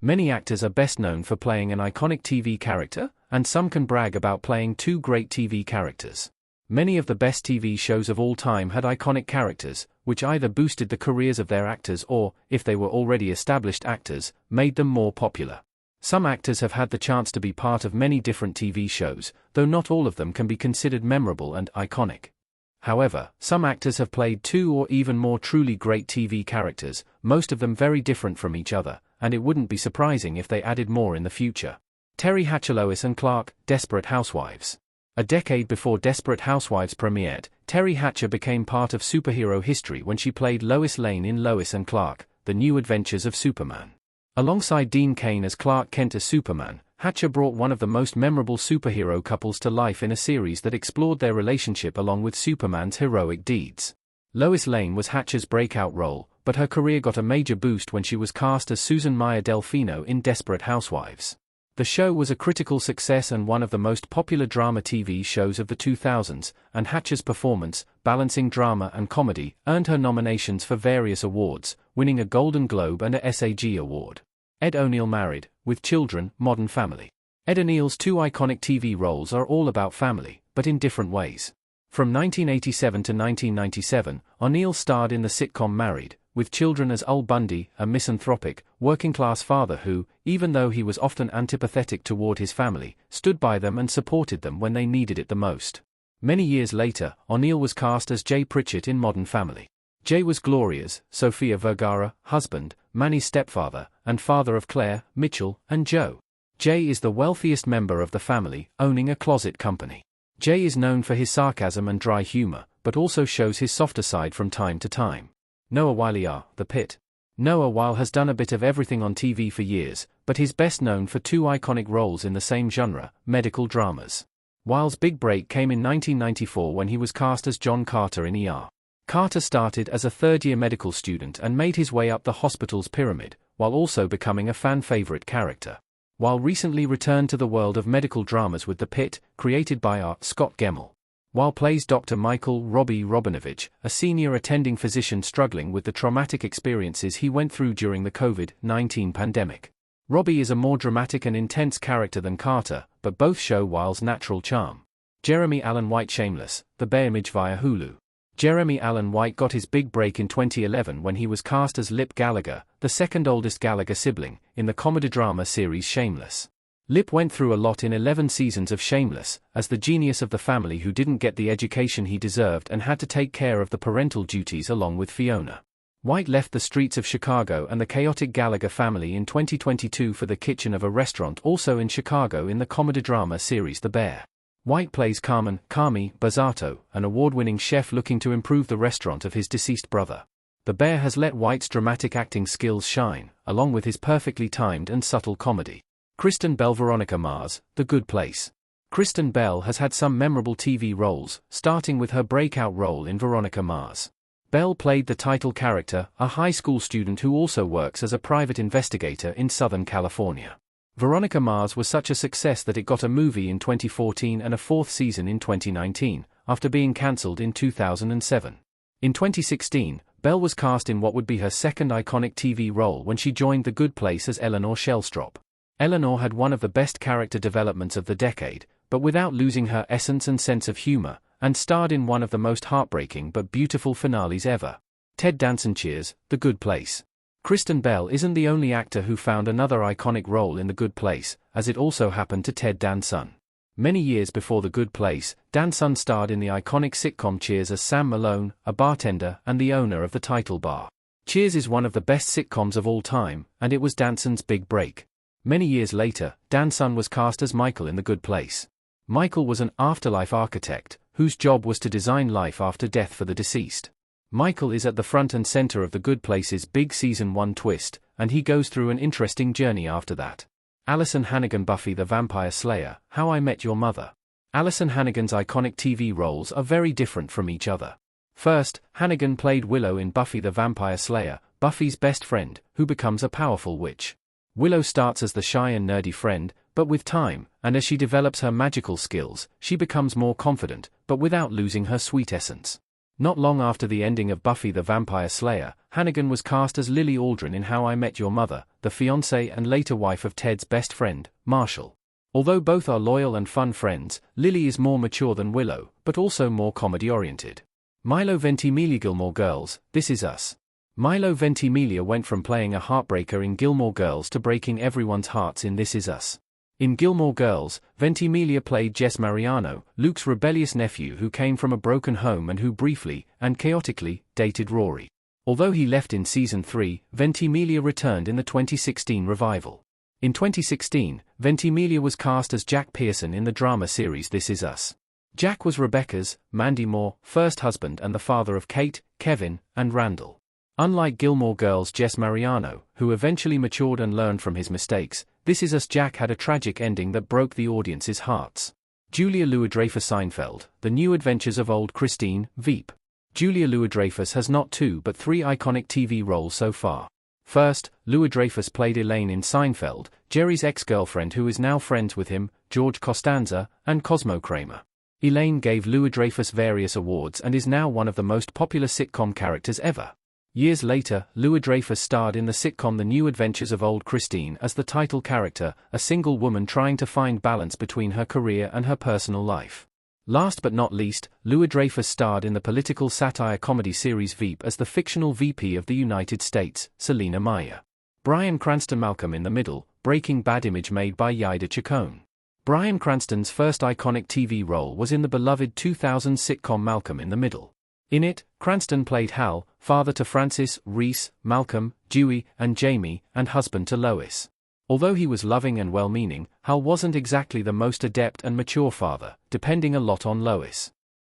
Many actors are best known for playing an iconic TV character, and some can brag about playing two great TV characters. Many of the best TV shows of all time had iconic characters, which either boosted the careers of their actors or, if they were already established actors, made them more popular. Some actors have had the chance to be part of many different TV shows, though not all of them can be considered memorable and iconic. However, some actors have played two or even more truly great TV characters, most of them very different from each other, and it wouldn't be surprising if they added more in the future. Terry Hatcher, Lois and Clark, Desperate Housewives. A decade before Desperate Housewives premiered, Terry Hatcher became part of superhero history when she played Lois Lane in Lois and Clark, The New Adventures of Superman. Alongside Dean Cain as Clark Kent as Superman, Hatcher brought one of the most memorable superhero couples to life in a series that explored their relationship along with Superman's heroic deeds. Lois Lane was Hatcher's breakout role, but her career got a major boost when she was cast as Susan Maya Delfino in Desperate Housewives. The show was a critical success and one of the most popular drama TV shows of the 2000s, and Hatcher's performance, balancing drama and comedy, earned her nominations for various awards, winning a Golden Globe and a SAG Award. Ed O'Neill married, with children, Modern Family. Ed O'Neill's two iconic TV roles are all about family, but in different ways. From 1987 to 1997, O'Neill starred in the sitcom Married, with children as Ul Bundy, a misanthropic, working-class father who, even though he was often antipathetic toward his family, stood by them and supported them when they needed it the most. Many years later, O'Neill was cast as Jay Pritchett in Modern Family. Jay was Gloria's, Sofia Vergara, husband, Manny's stepfather, and father of Claire, Mitchell, and Joe. Jay is the wealthiest member of the family, owning a closet company. Jay is known for his sarcasm and dry humor, but also shows his softer side from time to time. Noah Wyle, The Pit. Noah Wyle has done a bit of everything on TV for years, but he's best known for two iconic roles in the same genre, medical dramas. Wyle's big break came in 1994 when he was cast as John Carter in ER. Carter started as a third-year medical student and made his way up the hospital's pyramid, while also becoming a fan-favorite character. Wyle recently returned to the world of medical dramas with The Pit, created by R. Scott Gemmell. Wyle plays Dr. Michael Robbie Robinovich, a senior attending physician struggling with the traumatic experiences he went through during the COVID-19 pandemic. Robbie is a more dramatic and intense character than Carter, but both show Wyle's natural charm. Jeremy Allen White, Shameless, The Bear Image via Hulu. Jeremy Allen White got his big break in 2011 when he was cast as Lip Gallagher, the second oldest Gallagher sibling, in the comedy-drama series Shameless. Lip went through a lot in 11 seasons of Shameless, as the genius of the family who didn't get the education he deserved and had to take care of the parental duties along with Fiona. White left the streets of Chicago and the chaotic Gallagher family in 2022 for the kitchen of a restaurant also in Chicago in the comedy-drama series The Bear. White plays Carmen Carmi Bazzato, an award-winning chef looking to improve the restaurant of his deceased brother. The Bear has let White's dramatic acting skills shine, along with his perfectly timed and subtle comedy. Kristen Bell, Veronica Mars, The Good Place. Kristen Bell has had some memorable TV roles, starting with her breakout role in Veronica Mars. Bell played the title character, a high school student who also works as a private investigator in Southern California. Veronica Mars was such a success that it got a movie in 2014 and a fourth season in 2019, after being cancelled in 2007. In 2016, Bell was cast in what would be her second iconic TV role when she joined The Good Place as Eleanor Shellstrop. Eleanor had one of the best character developments of the decade, but without losing her essence and sense of humor, and starred in one of the most heartbreaking but beautiful finales ever. Ted Danson, Cheers, The Good Place. Kristen Bell isn't the only actor who found another iconic role in The Good Place, as it also happened to Ted Danson. Many years before The Good Place, Danson starred in the iconic sitcom Cheers as Sam Malone, a bartender and the owner of the title bar. Cheers is one of the best sitcoms of all time, and it was Danson's big break. Many years later, Danson was cast as Michael in The Good Place. Michael was an afterlife architect, whose job was to design life after death for the deceased. Michael is at the front and center of The Good Place's big Season 1 twist, and he goes through an interesting journey after that. Alyson Hannigan, Buffy the Vampire Slayer, How I Met Your Mother. Alyson Hannigan's iconic TV roles are very different from each other. First, Hannigan played Willow in Buffy the Vampire Slayer, Buffy's best friend, who becomes a powerful witch. Willow starts as the shy and nerdy friend, but with time, and as she develops her magical skills, she becomes more confident, but without losing her sweet essence. Not long after the ending of Buffy the Vampire Slayer, Hannigan was cast as Lily Aldrin in How I Met Your Mother, the fiancée and later wife of Ted's best friend, Marshall. Although both are loyal and fun friends, Lily is more mature than Willow, but also more comedy-oriented. Milo Ventimiglia. Gilmore Girls, This Is Us. Milo Ventimiglia went from playing a heartbreaker in Gilmore Girls to breaking everyone's hearts in This Is Us. In Gilmore Girls, Ventimiglia played Jess Mariano, Luke's rebellious nephew who came from a broken home and who briefly, and chaotically, dated Rory. Although he left in Season 3, Ventimiglia returned in the 2016 revival. In 2016, Ventimiglia was cast as Jack Pearson in the drama series This Is Us. Jack was Rebecca's, Mandy Moore, first husband and the father of Kate, Kevin, and Randall. Unlike Gilmore Girls' Jess Mariano, who eventually matured and learned from his mistakes, This Is Us Jack had a tragic ending that broke the audience's hearts. Julia Louis-Dreyfus Seinfeld, The New Adventures of Old Christine, Veep. Julia Louis-Dreyfus has not 2 but 3 iconic TV roles so far. First, Louis-Dreyfus played Elaine in Seinfeld, Jerry's ex-girlfriend who is now friends with him, George Costanza, and Cosmo Kramer. Elaine gave Louis-Dreyfus various awards and is now one of the most popular sitcom characters ever. Years later, Louis-Dreyfus starred in the sitcom The New Adventures of Old Christine as the title character, a single woman trying to find balance between her career and her personal life. Last but not least, Louis-Dreyfus starred in the political satire comedy series Veep as the fictional VP of the United States, Selena Meyer. Bryan Cranston Malcolm in the Middle, Breaking Bad image made by Yida Chacon. Bryan Cranston's first iconic TV role was in the beloved 2000 sitcom Malcolm in the Middle. In it, Cranston played Hal, father to Francis, Reese, Malcolm, Dewey, and Jamie, and husband to Lois. Although he was loving and well-meaning, Hal wasn't exactly the most adept and mature father, depending a lot on Lois.